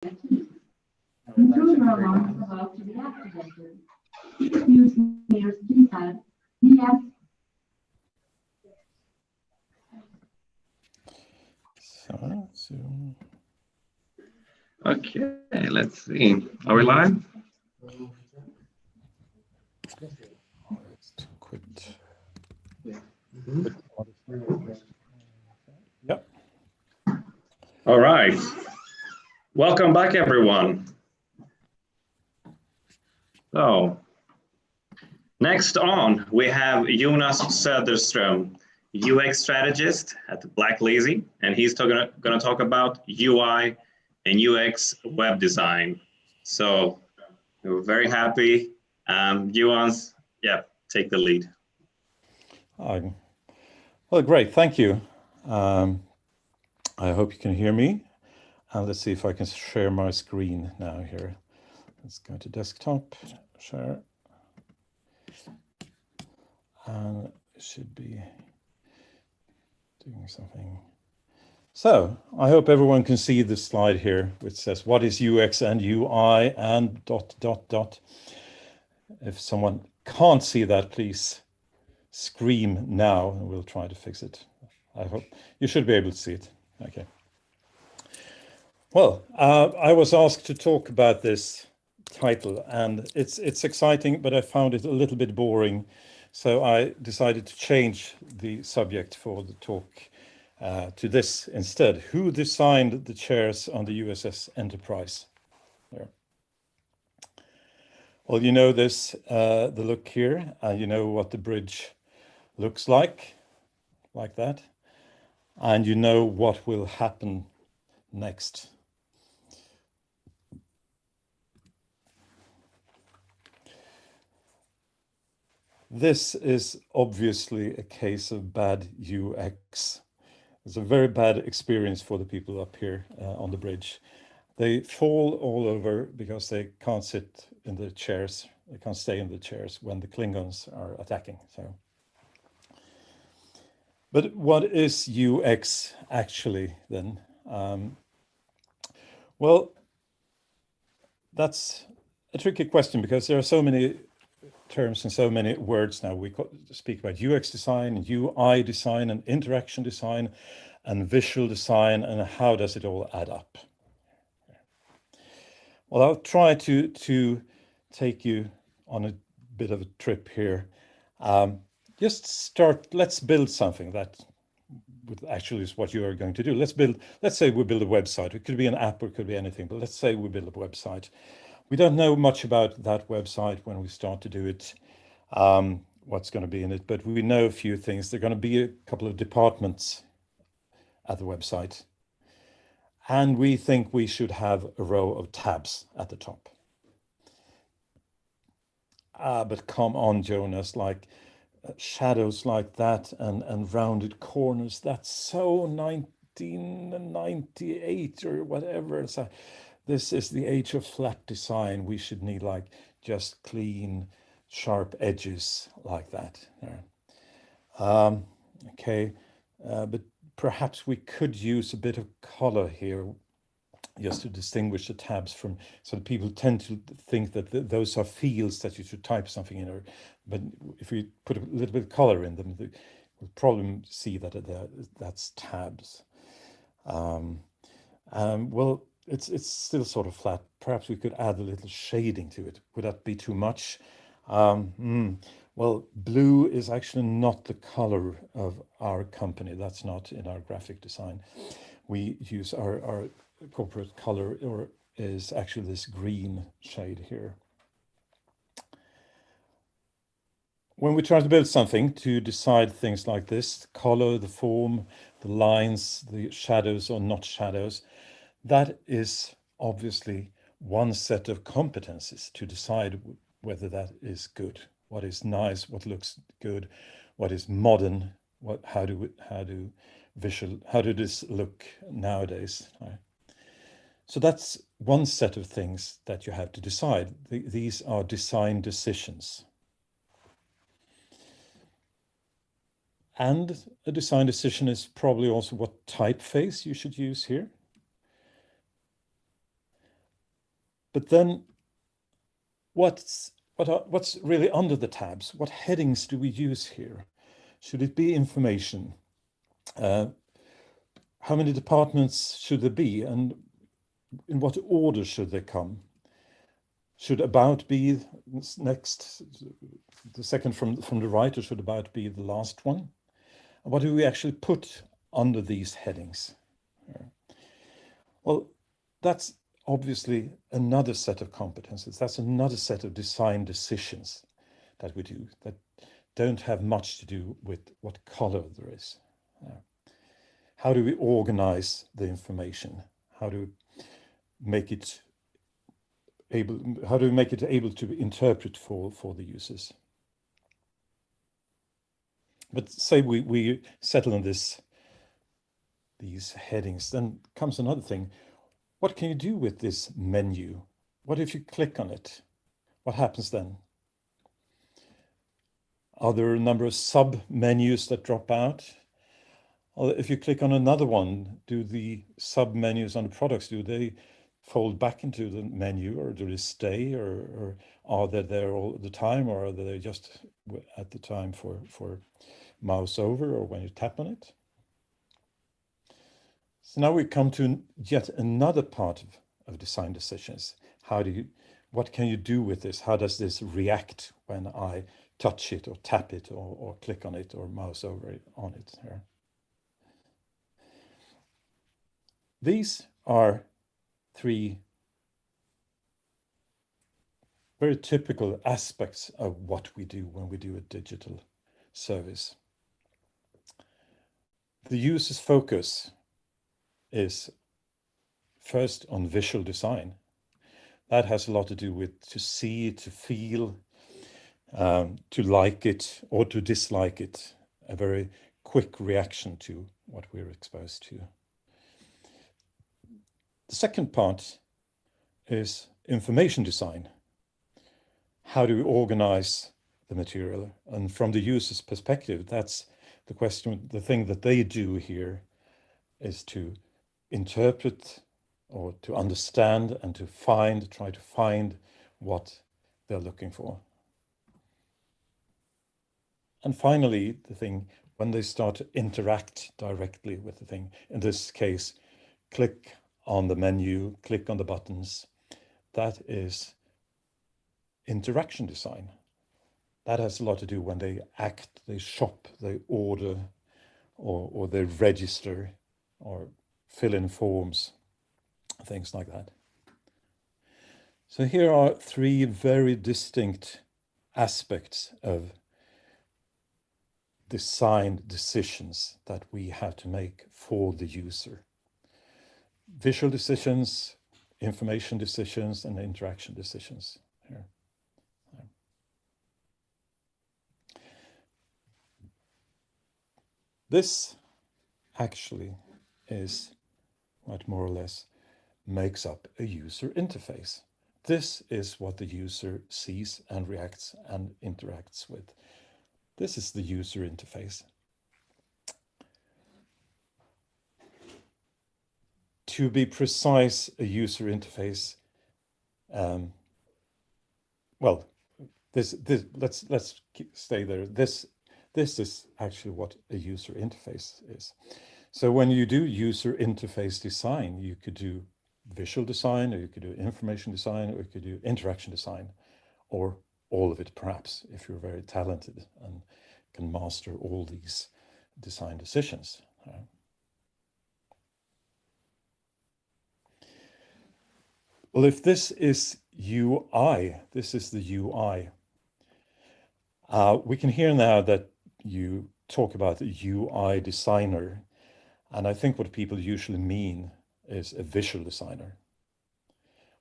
Control robots about to be activated. Use players keypad. Yes. So. Okay, let's see. Are we live? Quit. Yep. All right. Welcome back, everyone. So, next on, we have Jonas Söderström, UX strategist at BlackLizzy, and he's going to talk about UI and UX web design. So, we're very happy. Jonas, yeah, take the lead. Well, great, thank you. I hope you can hear me. And let's see if I can share my screen now here. Let's go to desktop, share. And it should be doing something. So I hope everyone can see the slide here, which says what is UX and UI and ... If someone can't see that, please scream now and we'll try to fix it. I hope you should be able to see it. Okay. Well, I was asked to talk about this title and it's exciting, but I found it a little bit boring. So I decided to change the subject for the talk to this instead. Who designed the chairs on the USS Enterprise? There. Well, you know this, the look here, and you know what the bridge looks like that. And you know what will happen next. This is obviously a case of bad UX. It's a very bad experience for the people up here on the bridge. They fall all over because they can't sit in the chairs. They can't stay in the chairs when the Klingons are attacking. So, but what is UX actually then? Well, that's a tricky question because there are so many terms and so many words now. We speak about UX design, UI design, and interaction design, and visual design, and how does it all add up? Well, I'll try to take you on a bit of a trip here. Let's build something that actually is what you are going to do. Let's say we build a website. It could be an app or it could be anything, but let's say we build a website. We don't know much about that website when we start to do it, what's going to be in it, but we know a few things. There are going to be a couple of departments at the website. And we think we should have a row of tabs at the top. But come on, Jonas, like shadows like that and rounded corners, that's so 1998 or whatever. So this is the age of flat design. We should need like just clean, sharp edges like that. Okay, but perhaps we could use a bit of color here just to distinguish the tabs from, so people tend to think that those are fields that you should type something in, but if we put a little bit of color in them, we'll probably see that that's tabs. Well, it's still sort of flat. Perhaps we could add a little shading to it. Would that be too much? Well, blue is actually not the color of our company. That's not in our graphic design. We use our corporate color, or is actually this green shade here. When we try to build something to decide things like this, the color, the form, the lines, the shadows or not shadows, that is obviously one set of competencies to decide whether that is good, what is nice, what looks good, what is modern, how do this look nowadays? So that's one set of things that you have to decide. These are design decisions. And a design decision is probably also what typeface you should use here. But then what's really under the tabs? What headings do we use here? Should it be information? How many departments should there be, and in what order should they come? Should about be next, the second from the right, or should about be the last one? What do we actually put under these headings? Well, that's obviously another set of competences. That's another set of design decisions that we do that don't have much to do with what color there is. How do we organize the information? How do we make it able to interpret for the users? But say we settle on these headings, then comes another thing. What can you do with this menu? What if you click on it? What happens then? Are there a number of sub-menus that drop out? Or if you click on another one, do the sub-menus on the products, do they fold back into the menu, or do they stay, or are they there all the time, or are they just at the time for mouse over or when you tap on it? So now we come to yet another part of design decisions. What can you do with this? How does this react when I touch it or tap it or click on it or mouse over it on it here? These are three very typical aspects of what we do when we do a digital service. The user's focus is first on visual design. That has a lot to do with to see, to feel, to like it or to dislike it, a very quick reaction to what we're exposed to. The second part is information design. How do we organize the material? And from the user's perspective, that's the question. The thing that they do here is to interpret or to understand and to try to find what they're looking for. And finally, the thing, when they start to interact directly with the thing, in this case, click on the menu, click on the buttons, that is interaction design. That has a lot to do when they act, they shop, they order, or they register, or fill in forms, things like that. So here are three very distinct aspects of design decisions that we have to make for the user. Visual decisions, information decisions, and interaction decisions here. This actually is what more or less makes up a user interface. This is what the user sees and reacts and interacts with. This is the user interface. To be precise, a user interface, let's stay there. This is actually what a user interface is. So when you do user interface design, you could do visual design, or you could do information design, or you could do interaction design, or all of it perhaps, if you're very talented and can master all these design decisions. Well, if this is UI, this is the UI. We can hear now that you talk about a UI designer, and I think what people usually mean is a visual designer.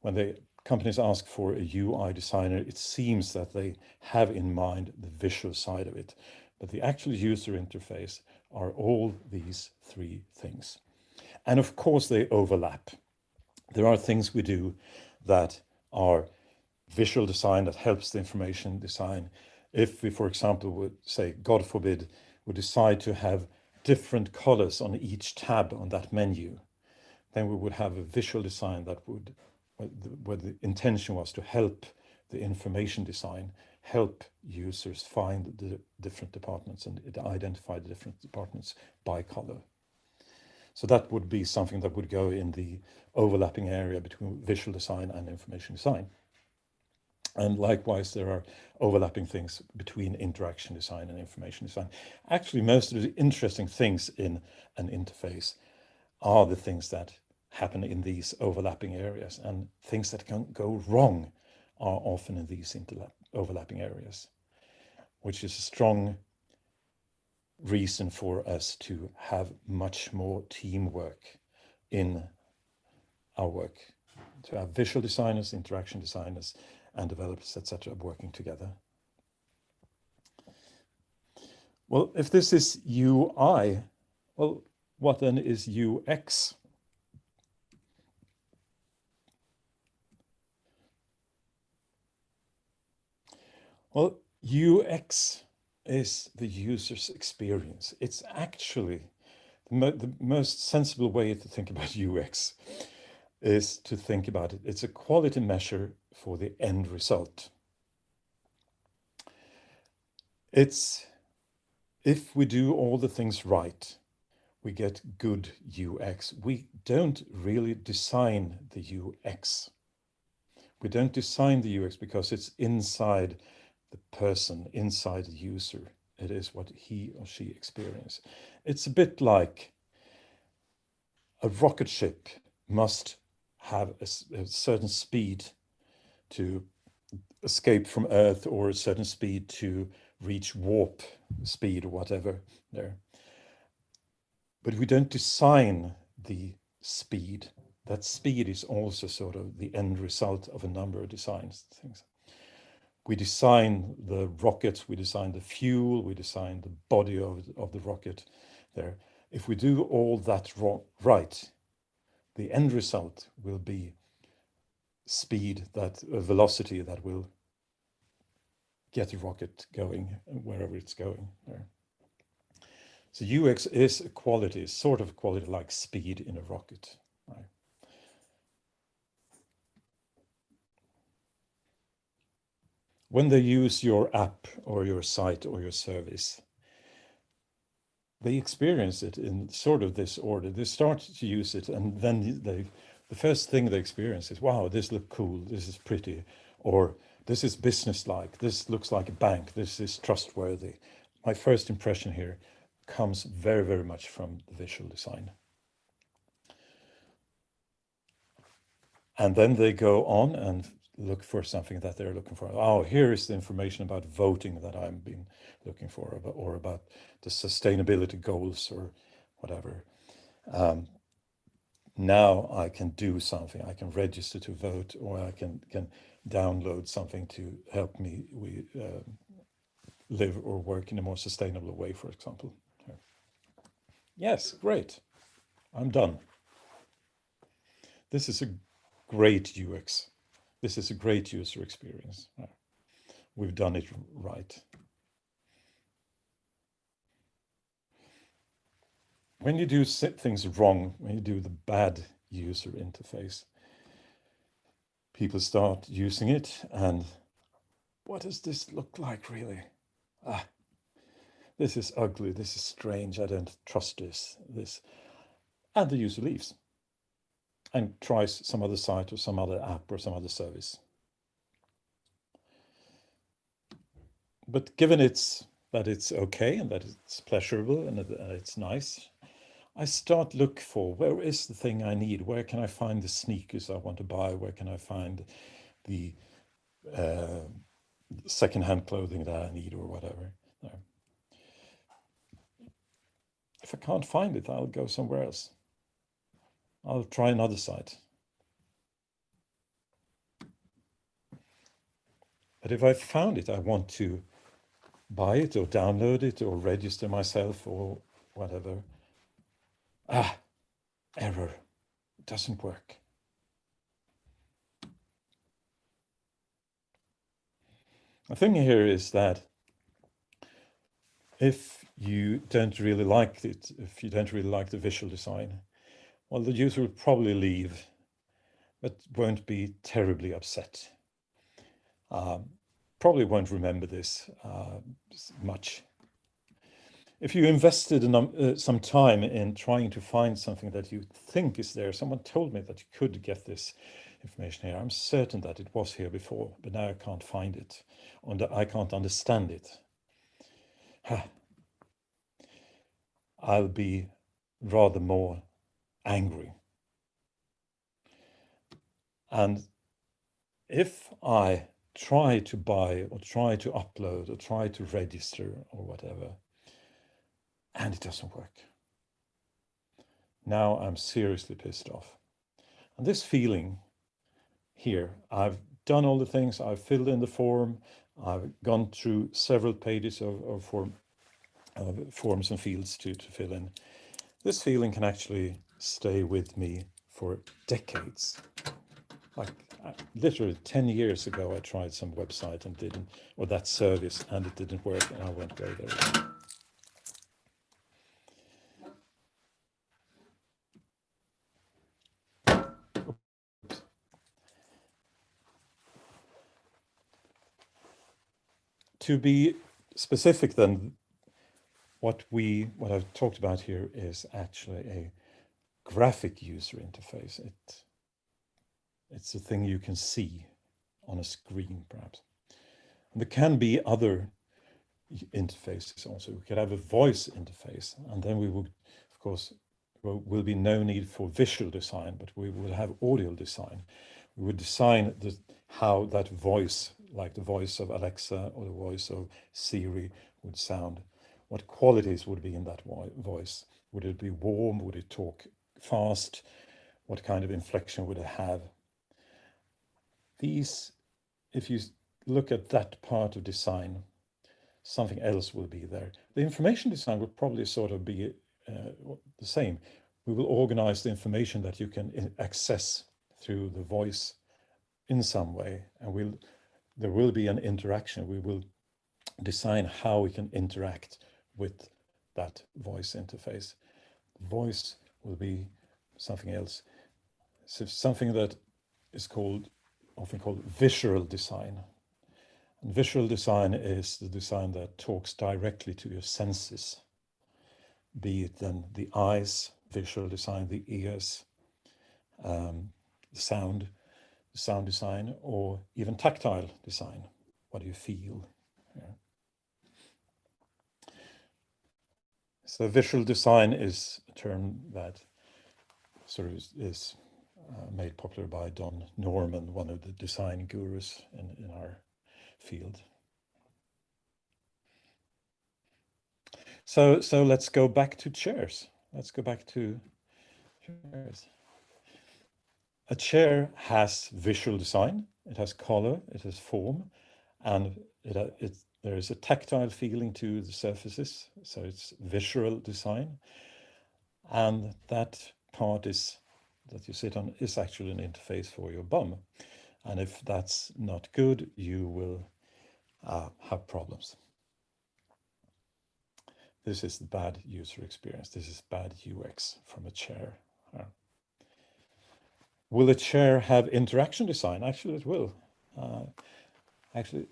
When the companies ask for a UI designer, it seems that they have in mind the visual side of it, but the actual user interface are all these three things. And of course they overlap. There are things we do that are visual design that helps the information design. If we, for example, would say, God forbid, would decide to have different colors on each tab on that menu, then we would have a visual design that would, where the intention was to help the information design, help users find the different departments and identify the different departments by color. So that would be something that would go in the overlapping area between visual design and information design. And likewise, there are overlapping things between interaction design and information design. Actually, most of the interesting things in an interface are the things that happen in these overlapping areas, and things that can go wrong are often in these overlapping areas, which is a strong reason for us to have much more teamwork in our work, to have visual designers, interaction designers, and developers, etc., working together. Well, if this is UI, well, what then is UX? Well, UX is the user's experience. It's actually the most sensible way to think about UX is to think about it. It's a quality measure for the end result. It's if we do all the things right, we get good UX. We don't really design the UX. We don't design the UX because it's inside the person, inside the user. It is what he or she experiences. It's a bit like a rocket ship must have a certain speed to escape from Earth, or a certain speed to reach warp speed or whatever there. But we don't design the speed. That speed is also sort of the end result of a number of designs things. We design the rocket, we design the fuel, we design the body of the rocket there. If we do all that right, the end result will be speed, that velocity that will get the rocket going wherever it's going there. So UX is a quality, sort of quality like speed in a rocket. Right? When they use your app or your site or your service, they experience it in sort of this order. They start to use it, and then the first thing they experience is, wow, this looks cool, this is pretty, or this is business-like, this looks like a bank, this is trustworthy. My first impression here comes very, very much from the visual design. And then they go on and look for something that they're looking for. Oh, here is the information about voting that I've been looking for, or about the sustainability goals or whatever. Now I can do something. I can register to vote, or I can download something to help me live or work in a more sustainable way, for example. Yes, great. I'm done. This is a great UX. This is a great user experience. We've done it right. When you do things wrong, when you do the bad user interface, people start using it, and what does this look like really? This is ugly, this is strange, I don't trust this. And the user leaves and tries some other site or some other app or some other service. But given that it's okay and that it's pleasurable and that it's nice, I start look for, where is the thing I need? Where can I find the sneakers I want to buy? Where can I find the secondhand clothing that I need, or whatever? No. If I can't find it, I'll go somewhere else. I'll try another site. But if I found it, I want to buy it or download it or register myself or whatever. Error. It doesn't work. The thing here is that if you don't really like it, if you don't really like the visual design, well, the user will probably leave. but won't be terribly upset. Probably won't remember this much. If you invested some time in trying to find something that you think is there, someone told me that you could get this information here. I'm certain that it was here before, but now I can't find it, and I can't understand it. I'll be rather more angry. And if I try to buy or try to upload or try to register or whatever, and it doesn't work, now I'm seriously pissed off. And this feeling here, I've done all the things, I've filled in the form, I've gone through several pages of forms and fields to fill in. This feeling can actually stay with me for decades. Like literally 10 years ago, I tried some website and didn't, or that service, and it didn't work, and I won't go there again. To be specific then, what I've talked about here is actually a graphic user interface. It's a thing you can see on a screen, perhaps. And there can be other interfaces also. We could have a voice interface, and then we would, of course, will be no need for visual design, but we will have audio design. We would design how that voice, like the voice of Alexa or the voice of Siri, would sound. What qualities would be in that voice? Would it be warm? Would it talk fast? What kind of inflection would it have? These, if you look at that part of design, something else will be there. The information design will probably sort of be the same. We will organize the information that you can access through the voice in some way, and there will be an interaction. We will design how we can interact with that voice interface. Voice will be something else. So something that is often called visceral design. And visual design is the design that talks directly to your senses, be it then the eyes, visual design, the ears, the sound design, or even tactile design. What do you feel? Yeah. So visual design is a term that sort of is made popular by Don Norman, one of the design gurus in our field. So let's go back to chairs. Let's go back to chairs. A chair has visual design. It has color, it has form, and there is a tactile feeling to the surfaces. So it's visual design. And that part that you sit on is actually an interface for your bum. And if that's not good, you will have problems. This is the bad user experience. This is bad UX from a chair. Will a chair have interaction design? Actually, it will. Actually,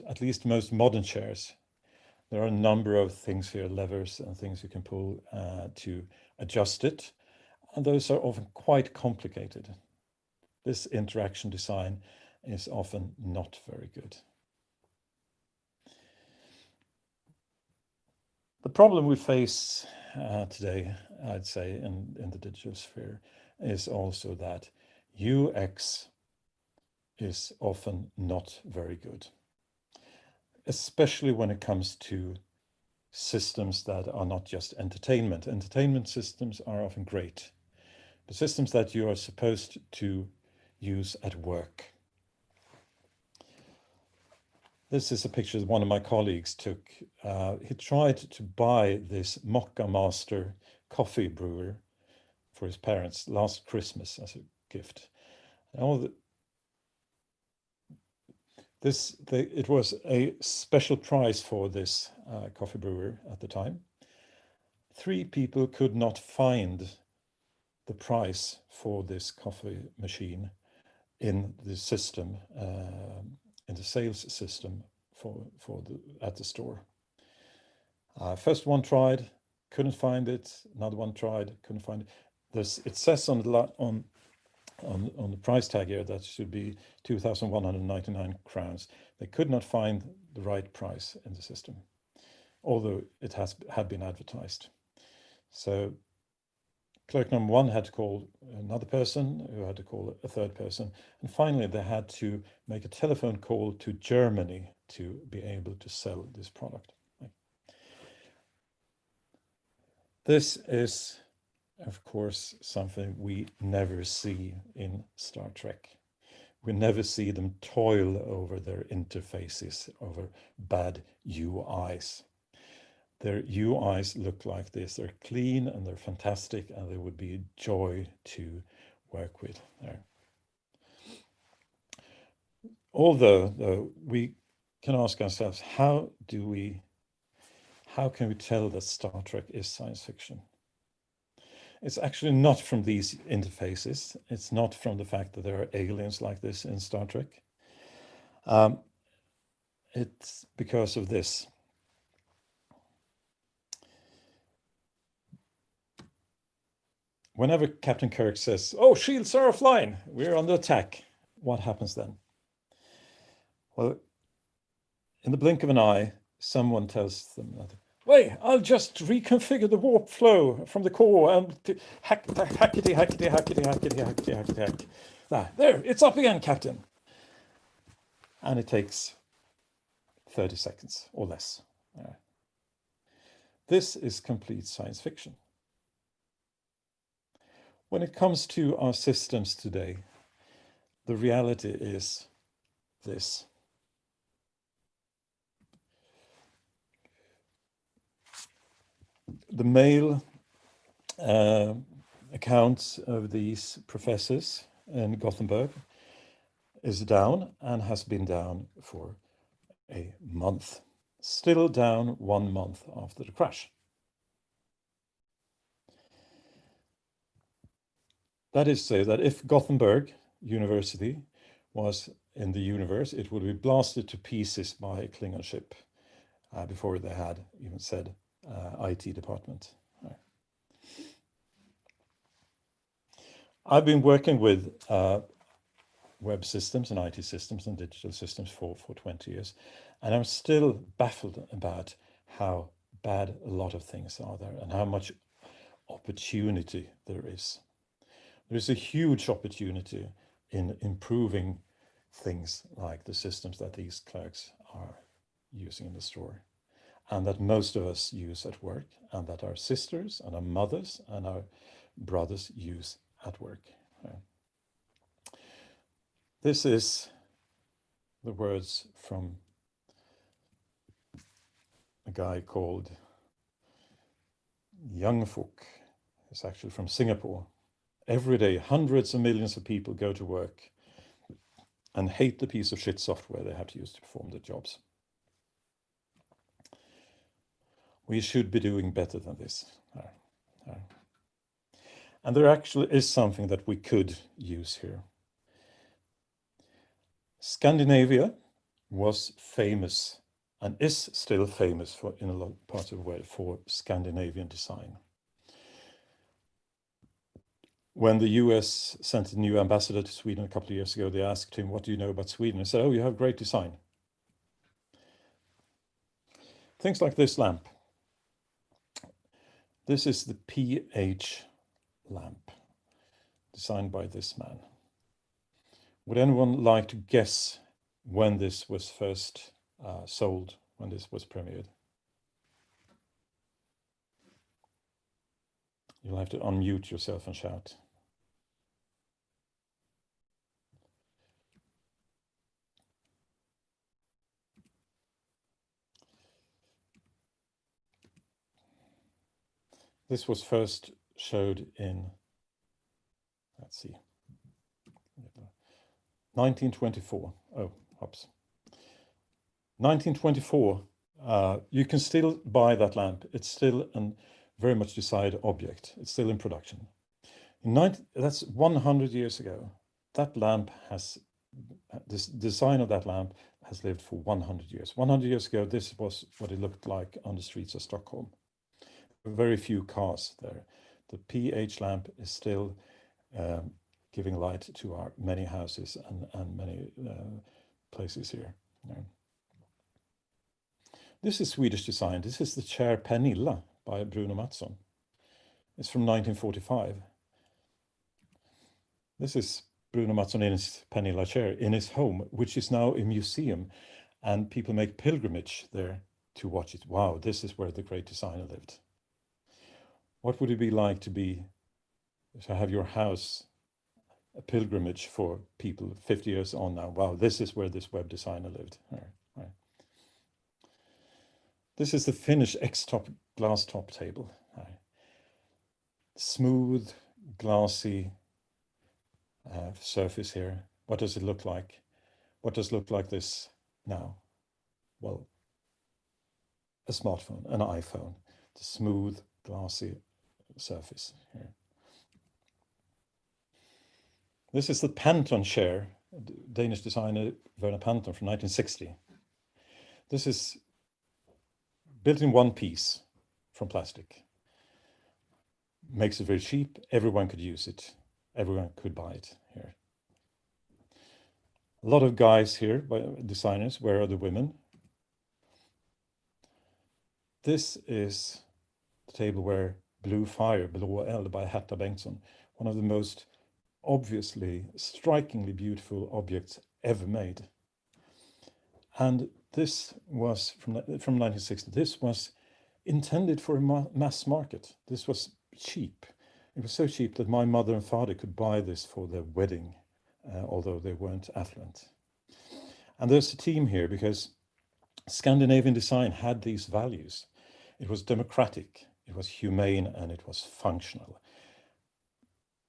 at least most modern chairs, there are a number of things here, levers and things you can pull to adjust it. And those are often quite complicated. This interaction design is often not very good. The problem we face today, I'd say, in the digital sphere is also that UX is often not very good, especially when it comes to systems that are not just entertainment. Entertainment systems are often great, but systems that you are supposed to use at work. This is a picture that one of my colleagues took. He tried to buy this Mocha Master coffee brewer for his parents last Christmas as a gift. And it was a special prize for this coffee brewer at the time. 3 people could not find the price for this coffee machine in the system, in the sales system at the store. First one tried, couldn't find it. Another one tried, couldn't find it. It says on the price tag here that should be 2,199 crowns. They could not find the right price in the system, although it had been advertised. So clerk number one had to call another person, who had to call a third person, and finally they had to make a telephone call to Germany to be able to sell this product. This is, of course, something we never see in Star Trek. We never see them toil over their interfaces, over bad UIs. Their UIs look like this. They're clean and they're fantastic, and they would be a joy to work with there. Although, though, we can ask ourselves, how can we tell that Star Trek is science fiction? It's actually not from these interfaces. It's not from the fact that there are aliens like this in Star Trek. It's because of this. Whenever Captain Kirk says, "Oh, shields are offline, we're under attack," what happens then? Well, in the blink of an eye, someone tells them that, "Wait, I'll just reconfigure the warp flow from the core and hackety. There, it's up again, Captain." And it takes 30 seconds or less. This is complete science fiction. When it comes to our systems today, the reality is this. The mail accounts of these professors in Gothenburg is down and has been down for a month. Still down 1 month after the crash. That is to say that if Gothenburg University was in the universe, it would be blasted to pieces by a Klingon ship before they had even said IT department. I've been working with web systems and IT systems and digital systems for 20 years, and I'm still baffled about how bad a lot of things are there and how much opportunity there is. There's a huge opportunity in improving things like the systems that these clerks are using in the store, and that most of us use at work, and that our sisters and our mothers and our brothers use at work. This is the words from a guy called Young Fook. It's actually from Singapore. Every day, hundreds of millions of people go to work and hate the piece of shit software they have to use to perform their jobs. We should be doing better than this. And there actually is something that we could use here. Scandinavia was famous and is still famous in a lot of parts of the world for Scandinavian design. When the US sent a new ambassador to Sweden a couple of years ago, they asked him, "What do you know about Sweden?" He said, "Oh, you have great design." Things like this lamp. This is the PH lamp, designed by this man. Would anyone like to guess when this was first sold, when this was premiered? You'll have to unmute yourself and shout. This was first showed in, let's see, 1924. Oh, oops. 1924. You can still buy that lamp. It's still a very much desired object. It's still in production. That's 100 years ago. that lamp has, this design of that lamp has lived for 100 years. 100 years ago, this was what it looked like on the streets of Stockholm. Very few cars there. The PH lamp is still giving light to our many houses and many places here. Yeah. This is Swedish design. This is the chair Pernilla by Bruno Mattsson. It's from 1945. This is Bruno Mattsson in his Pernilla chair in his home, which is now a museum, and people make pilgrimage there to watch it. Wow, this is where the great designer lived. What would it be like to have your house a pilgrimage for people 50 years on now? Wow, this is where this web designer lived. Right. This is the Finnish X-top glass top table. Right. Smooth, glassy surface here. What does it look like? What does it look like this now? Well, a smartphone, an iPhone, the smooth, glassy surface here. This is the Panton chair, Danish designer Werner Panton from 1960. This is built in one piece from plastic. Makes it very cheap. Everyone could use it. Everyone could buy it here. A lot of guys here, designers. Where are the women? This is the tableware Blue Fire, Blå Eld by Herta Bengtsson, one of the most obviously strikingly beautiful objects ever made. And this was from 1960. This was intended for a mass market. This was cheap. It was so cheap that my mother and father could buy this for their wedding, although they weren't affluent. And there's a theme here because Scandinavian design had these values. It was democratic, it was humane, and it was functional.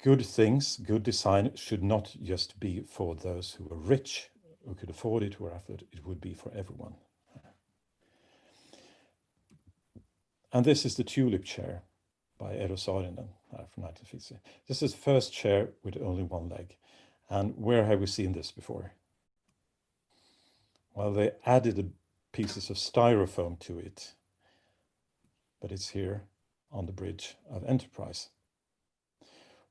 Good things, good design should not just be for those who were rich, who could afford it, who were affluent. It would be for everyone. And this is the Tulip Chair by Eero Saarinen from 1950. This is the first chair with only one leg. And where have we seen this before? Well, they added pieces of styrofoam to it, but it's here on the bridge of Enterprise.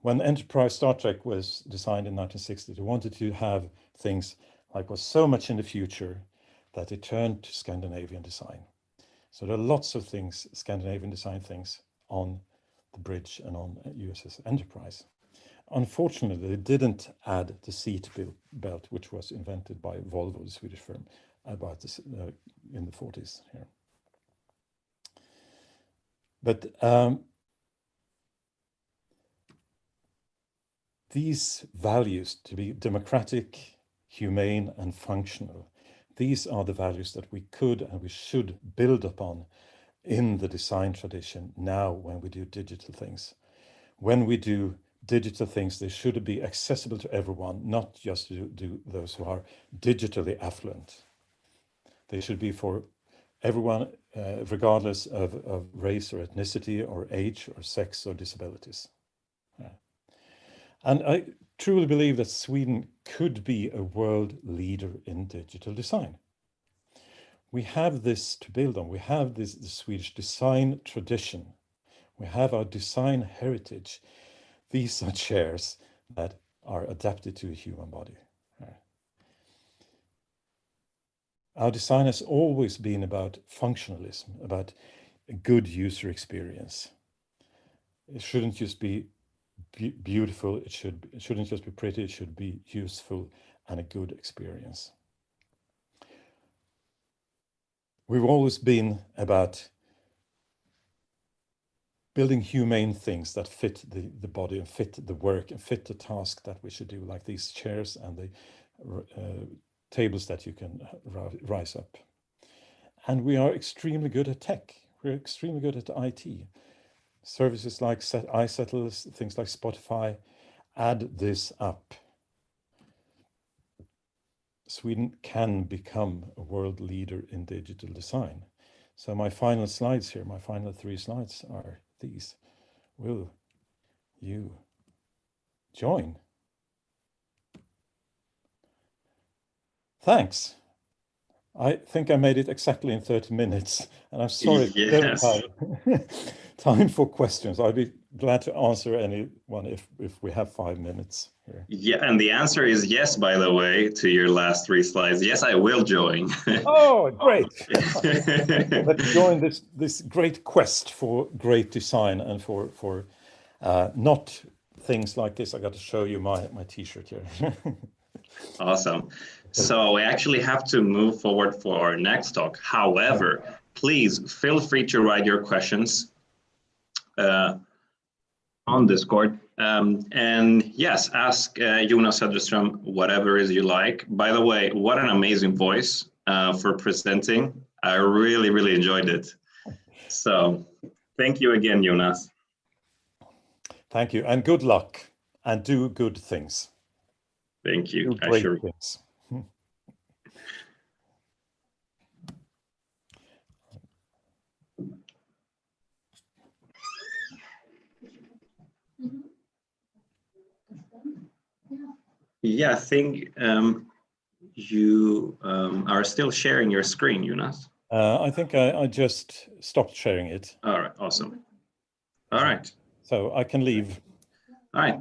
When Enterprise Star Trek was designed in 1960, they wanted to have things like was so much in the future that they turned to Scandinavian design. So there are lots of things, Scandinavian design things, on the bridge and on USS Enterprise. Unfortunately, they didn't add the seat belt, which was invented by Volvo, the Swedish firm, about this, in the 40s here. But these values, to be democratic, humane, and functional, these are the values that we could and we should build upon in the design tradition now when we do digital things. When we do digital things, they should be accessible to everyone, not just to do those who are digitally affluent. They should be for everyone, regardless of race or ethnicity or age or sex or disabilities. And I truly believe that Sweden could be a world leader in digital design. We have this to build on. We have the Swedish design tradition. We have our design heritage. These are chairs that are adapted to a human body. Our design has always been about functionalism, about a good user experience. It shouldn't just be beautiful, it shouldn't just be pretty, it should be useful and a good experience. We've always been about building humane things that fit the body and fit the work and fit the task that we should do, like these chairs and the tables that you can rise up. And we are extremely good at tech. We're extremely good at IT. Services like iSettle, things like Spotify, add this up. Sweden can become a world leader in digital design. So my final slides here, my final 3 slides are these. Will you join? Thanks. I think I made it exactly in 30 minutes, and I'm sorry. Yes. Time for questions. I'd be glad to answer anyone if we have 5 minutes here. Yeah, and the answer is yes, by the way, to your last 3 slides. Yes, I will join. Oh, great. Let's join this great quest for great design and for not things like this. I got to show you my t-shirt here. Awesome. So we actually have to move forward for our next talk. However, please feel free to write your questions on Discord. And yes, ask Jonas Söderström whatever it is you like. By the way, what an amazing voice for presenting. I really, really enjoyed it. So thank you again, Jonas. Thank you, and good luck, and do good things. Thank you. Do great things. Yeah, I think you are still sharing your screen, Jonas. I think I just stopped sharing it. All right, awesome. All right. So I can leave. All right.